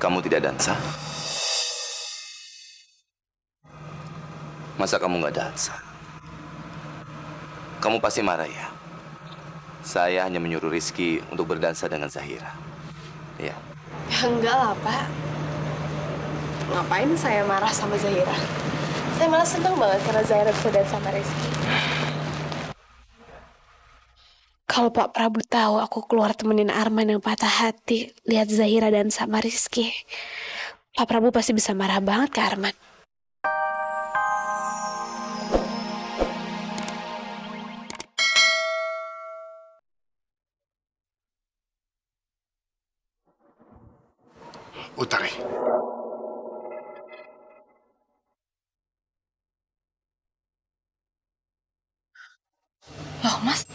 Kamu tidak dansa? Masa kamu nggak dansa? Kamu pasti marah ya? Saya hanya menyuruh Rizky untuk berdansa dengan Zahira. Ya. Ya enggak lah, Pak. Ngapain saya marah sama Zahira? Saya malah senang banget karena Zahira bisa dansa sama Rizky. Kalau Pak Prabu tahu aku keluar temenin Arman yang patah hati, lihat Zahira dan sama Rizky, Pak Prabu pasti bisa marah banget ke Arman. Utari. Loh, Mas.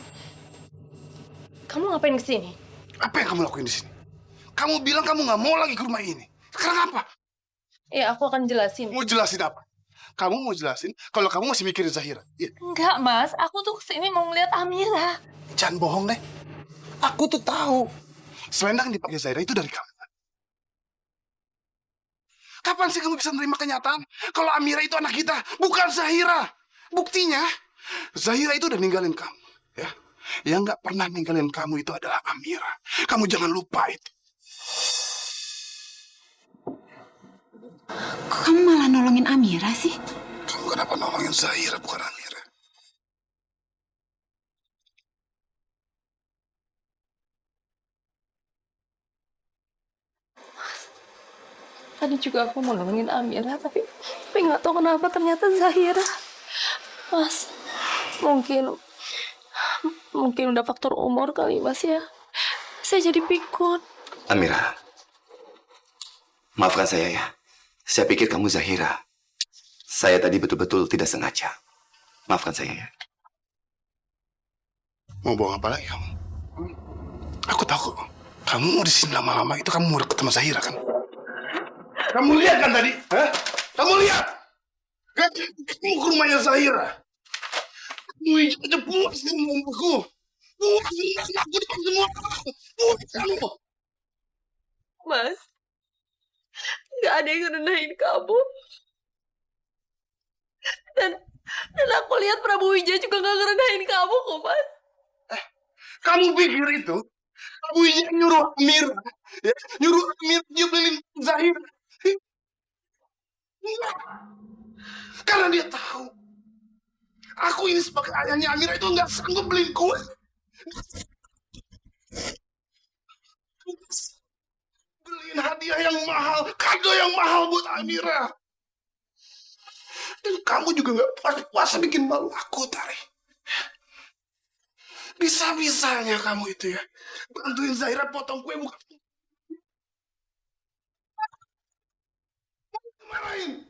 Kamu ngapain kesini? Apa yang kamu lakuin di sini? Kamu bilang kamu nggak mau lagi ke rumah ini. Sekarang apa? Ya, aku akan jelasin. Mau jelasin apa? Kamu mau jelasin kalau kamu masih mikirin Zahira? Ya. Enggak, Mas. Aku tuh kesini mau ngeliat Amira. Jangan bohong deh. Aku tuh tahu. Selendang yang dipakai Zahira itu dari kamu. Kapan sih kamu bisa nerima kenyataan kalau Amira itu anak kita, bukan Zahira? Buktinya, Zahira itu udah ninggalin kamu. Ya, yang nggak pernah ninggalin kamu itu adalah Amira. Kamu jangan lupa itu. Kok kamu malah nolongin Amira sih? Kamu kenapa nolongin Zahira bukan Amira? Tadi juga aku mau nolongin Amira, tapi nggak tahu kenapa ternyata Zahira. Mas, mungkin udah faktor umur kali, Mas ya. Saya jadi pikun. Amira, maafkan saya ya. Saya pikir kamu Zahira. Saya tadi betul-betul tidak sengaja. Maafkan saya ya. Mau bohong apa lagi kamu? Aku tahu kok. Kamu mau di sini lama-lama itu kamu mau deket sama Zahira kan? Kamu lihat kan tadi? Hah? Kamu lihat? Kan? Kamu ke rumahnya Zahira. Kamu aja puas sama aku. Puas sama aku depan semua. Puas kamu. Mas, nggak ada yang ngerendahin kamu. Dan aku lihat Prabu Wijaya juga nggak ngerendahin kamu kok, Mas. Kamu pikir itu? Kamu yang nyuruh Amira. Ya? Nyuruh Amira dia beliin Zahira. Enggak. Karena dia tahu. Aku ini sebagai ayahnya Amira itu nggak sanggup beliin kue. Beliin hadiah yang mahal, kado yang mahal buat Amira. Dan kamu juga nggak puas-puasa bikin malu aku, Tari. Bisa-bisanya kamu itu ya, bantuin Zahira potong kue bukan marahin.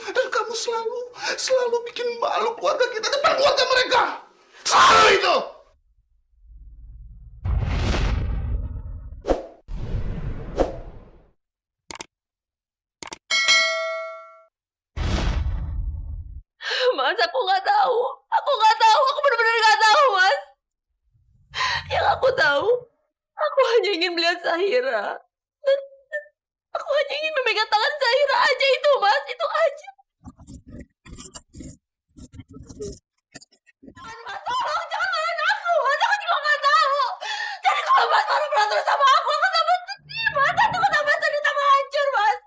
Dan kamu selalu bikin malu keluarga kita depan keluarga mereka. Selalu itu. Mas, aku nggak tahu. Aku nggak tahu. Aku benar-benar nggak tahu, Mas. Yang aku tahu, aku hanya ingin melihat Zahira. Dan aku hanya ingin memegang tangan Zahira aja itu, Mas. Itu aja. Jangan, Mas. Tolong, jangan marahin aku, Mas. Aku juga nggak tahu. Jadi kalau Mas baru berantem sama aku tambah sedih, Mas. Aku tambah sedih, tambah hancur, Mas.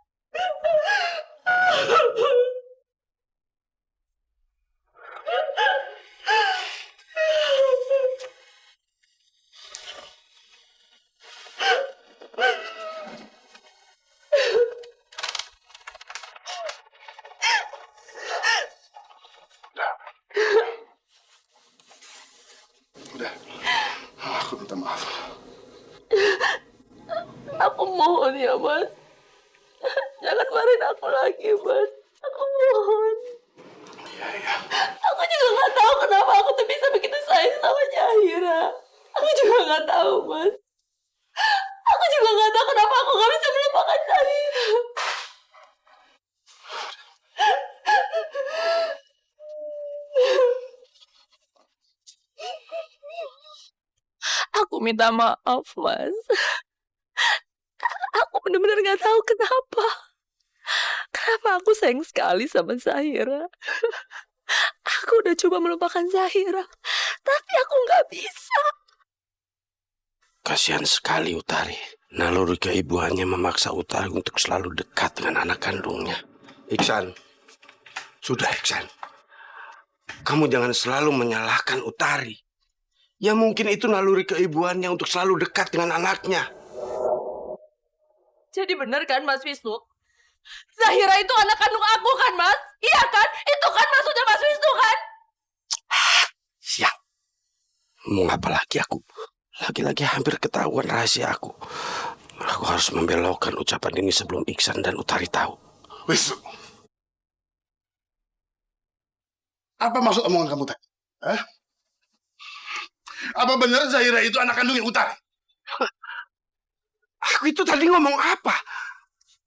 Udah, aku minta maaf. Aku mohon ya, Mas. Jangan marahin aku lagi, Mas. Aku mohon. Iya. Aku juga nggak tahu kenapa aku tuh bisa begitu sayang sama Zahira. Aku juga nggak tahu, Mas. Aku juga nggak tahu kenapa aku nggak bisa melupakan Zahira. Aku minta maaf, Mas. Aku benar-benar nggak tahu kenapa. Kenapa aku sayang sekali sama Zahira. Aku udah coba melupakan Zahira, tapi aku nggak bisa. Kasihan sekali Utari. Naluri keibuannya memaksa Utari untuk selalu dekat dengan anak kandungnya. Iksan, sudah Iksan. Kamu jangan selalu menyalahkan Utari. Ya mungkin itu naluri keibuannya untuk selalu dekat dengan anaknya. Jadi benar kan Mas Wisnu? Zahira itu anak kandung aku kan Mas? Iya kan? Itu kan maksudnya Mas Wisnu kan? Siang. Mau apa lagi aku? Lagi-lagi hampir ketahuan rahasia aku. Aku harus membelokkan ucapan ini sebelum Iksan dan Utari tahu. Wisnu. Apa maksud omongan kamu tadi? Hah? Apa benar Zahira itu anak kandungnya Utari? Aku itu tadi ngomong apa?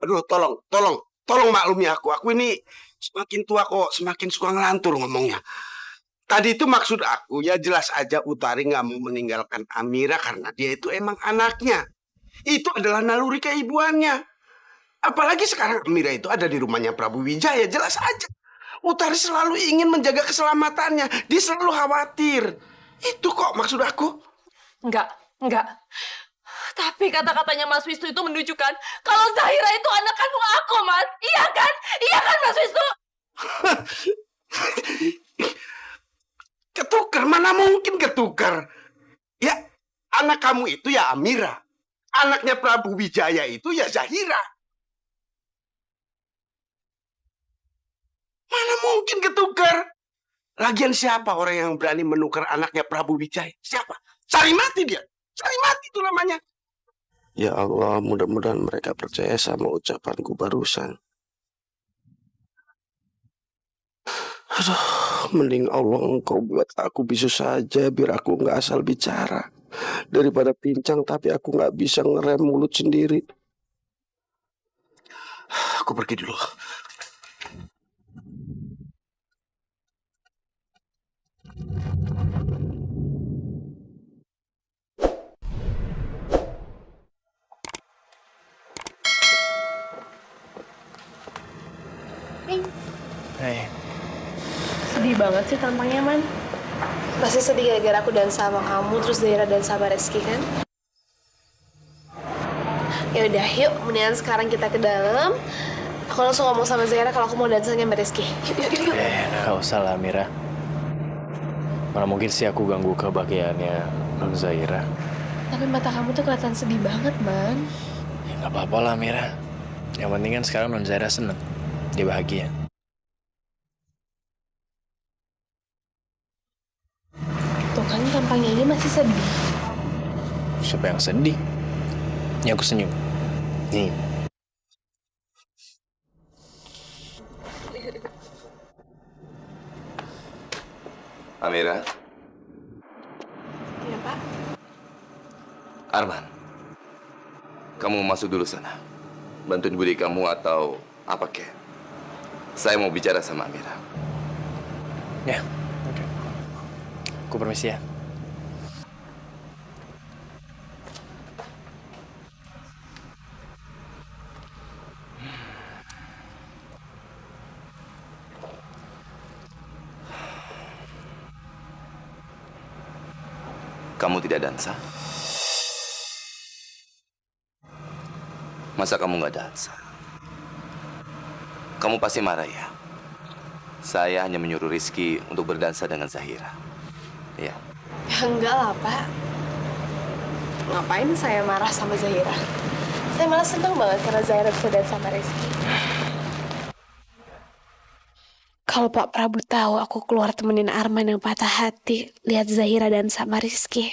Aduh, tolong maklumi aku. Aku ini semakin tua kok, semakin suka ngelantur ngomongnya. Tadi itu maksud aku, ya jelas aja Utari nggak mau meninggalkan Amira karena dia itu emang anaknya. Itu adalah naluri keibuannya. Apalagi sekarang Amira itu ada di rumahnya Prabu Wijaya, jelas aja. Utari selalu ingin menjaga keselamatannya. Dia selalu khawatir. Itu kok maksud aku. Enggak. Tapi kata-katanya Mas Wisnu itu menunjukkan kalau Zahira itu anak kandung aku, Mas. Iya kan? Iya kan, Mas Wisnu? Ketukar, mana mungkin ketukar. Ya, anak kamu itu ya Amira. Anaknya Prabu Wijaya itu ya Zahira. Mana mungkin ketukar. Lagian siapa orang yang berani menukar anaknya Prabu Wijaya? Siapa? Cari mati dia. Cari mati itu namanya. Ya Allah, mudah-mudahan mereka percaya sama ucapanku barusan. Aduh, mending Allah engkau buat aku bisu saja biar aku nggak asal bicara. Daripada pincang tapi aku nggak bisa ngerem mulut sendiri. Aku pergi dulu. Hei, Sedih banget sih tampangnya, Man. Pasti sedih gara-gara aku dan sama kamu, terus Zaira dan sama Reski kan? Ya udah, yuk. Mendingan sekarang kita ke dalam. Aku langsung ngomong sama Zaira kalau aku mau dansa sama Reski. Yuk. nggak usah lah, Mira. Mana mungkin sih aku ganggu kebahagiaannya Non Zaira. Tapi mata kamu tuh kelihatan sedih banget, Man. Ya, nggak apa-apa lah, Mira. Yang penting kan sekarang Non Zaira seneng. Dia bahagia. Tuh kan tampangnya ini masih sedih. Siapa yang sedih? Ini aku senyum. Nih. Amira, Iya, Pak. Arman, kamu masuk dulu sana. Bantuin budi kamu atau apa kek. Saya mau bicara sama Amira. Ya, oke. Aku permisi ya. Kamu tidak dansa? Masa kamu nggak dansa? Kamu pasti marah ya? Saya hanya menyuruh Rizky untuk berdansa dengan Zahira. Ya. Ya enggak lah, Pak. Ngapain saya marah sama Zahira? Saya malah senang banget karena Zahira bisa dansa sama Reski. Kalau Pak Prabu tahu aku keluar temenin Arman yang patah hati lihat Zahira dan sama Rizky,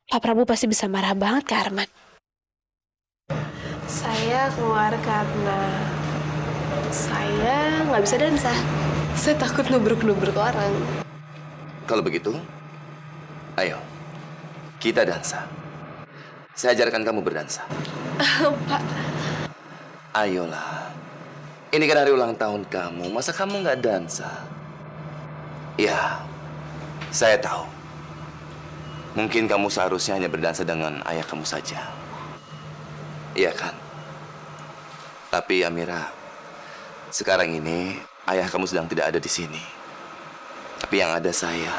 Pak Prabu pasti bisa marah banget ke Arman. Saya keluar karena saya nggak bisa dansa. Saya takut nubruk-nubruk orang. Kalau begitu, ayo kita dansa. Saya ajarkan kamu berdansa. Pak, Ayolah. Ini kan hari ulang tahun kamu. Masa kamu nggak dansa? Ya, saya tahu. Mungkin kamu seharusnya hanya berdansa dengan ayah kamu saja. Iya kan? Tapi Amira, sekarang ini ayah kamu sedang tidak ada di sini. Tapi yang ada saya.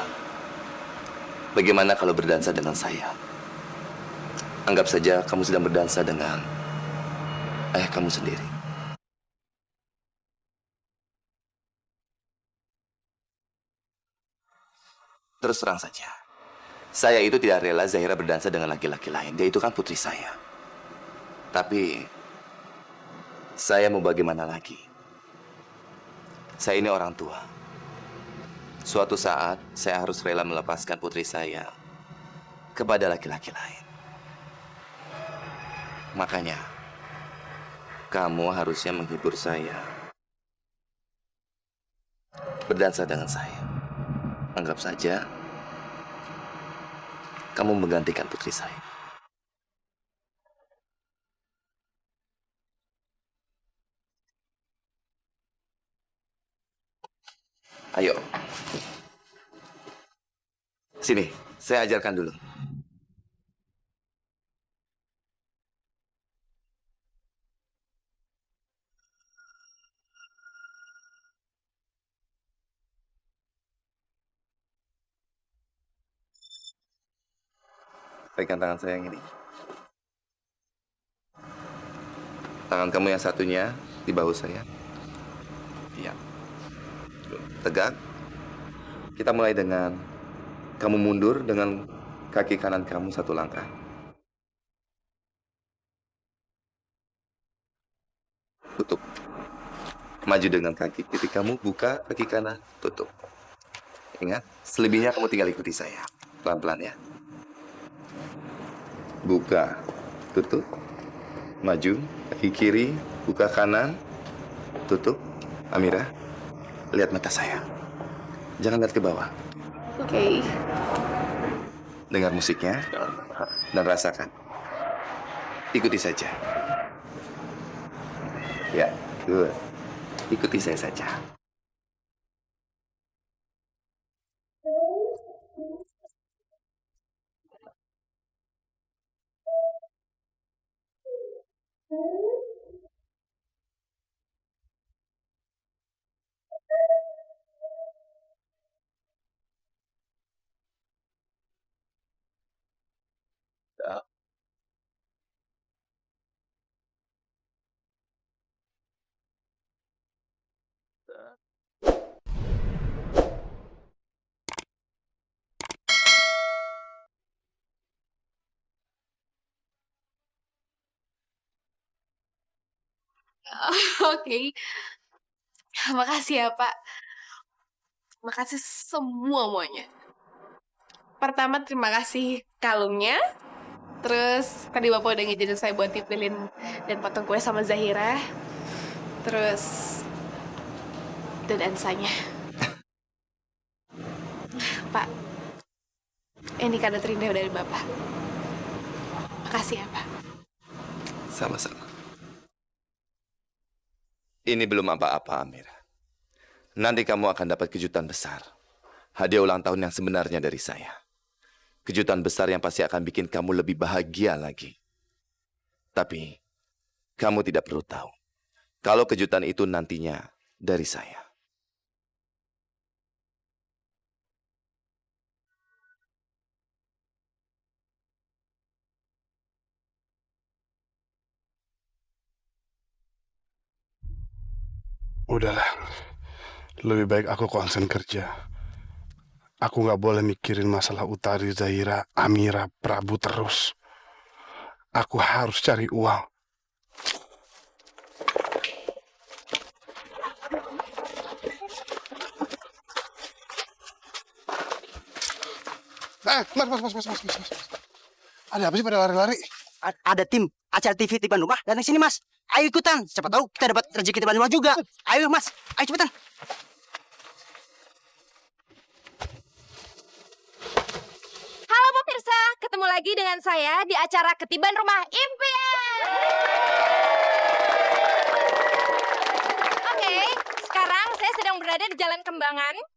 Bagaimana kalau berdansa dengan saya? Anggap saja kamu sedang berdansa dengan ayah kamu sendiri. Terus terang saja, saya itu tidak rela Zahira berdansa dengan laki-laki lain. Dia itu kan putri saya. Tapi, saya mau bagaimana lagi? Saya ini orang tua. Suatu saat, saya harus rela melepaskan putri saya kepada laki-laki lain. Makanya, kamu harusnya menghibur saya. Berdansa dengan saya. Anggap saja, kamu menggantikan putri saya. Ayo. Sini, saya ajarkan dulu. Pegang tangan saya yang ini. Tangan kamu yang satunya di bahu saya. Iya. Tegak. Kita mulai dengan kamu mundur dengan kaki kanan kamu satu langkah. Tutup. Maju dengan kaki kiri kamu, buka kaki kanan, tutup. Ingat, selebihnya kamu tinggal ikuti saya. Pelan-pelan ya. Buka, tutup, maju, kaki kiri, buka kanan, tutup. Amira, lihat mata saya. Jangan lihat ke bawah. Oke. Dengar musiknya dan rasakan. Ikuti saja. Ya, good. Ikuti saya saja. Oke. Makasih ya, Pak. Makasih semuanya. Pertama, terima kasih kalungnya. Terus, tadi Bapak udah ngizinin saya buat tipilin dan potong kue sama Zahira. Terus, dan ansanya. Pak, ini kado terindah dari Bapak. Makasih ya, Pak. Sama-sama. Ini belum apa-apa, Amira. Nanti kamu akan dapat kejutan besar. Hadiah ulang tahun yang sebenarnya dari saya. Kejutan besar yang pasti akan bikin kamu lebih bahagia lagi. Tapi, kamu tidak perlu tahu. Kalau kejutan itu nantinya dari saya. Udahlah, lebih baik aku konsen kerja. Aku nggak boleh mikirin masalah Utari, Zahira, Amira, Prabu terus. Aku harus cari uang. Mas. Ada apa sih pada lari-lari? Ada tim acara TV Tiban Rumah dan di sini Mas. Ayo ikutan, siapa tahu kita dapat rezeki Tiban Rumah juga. Ayo Mas, ayo cepetan. Halo pemirsa, ketemu lagi dengan saya di acara Ketiban Rumah Impian. Oke, sekarang saya sedang berada di Jalan Kembangan.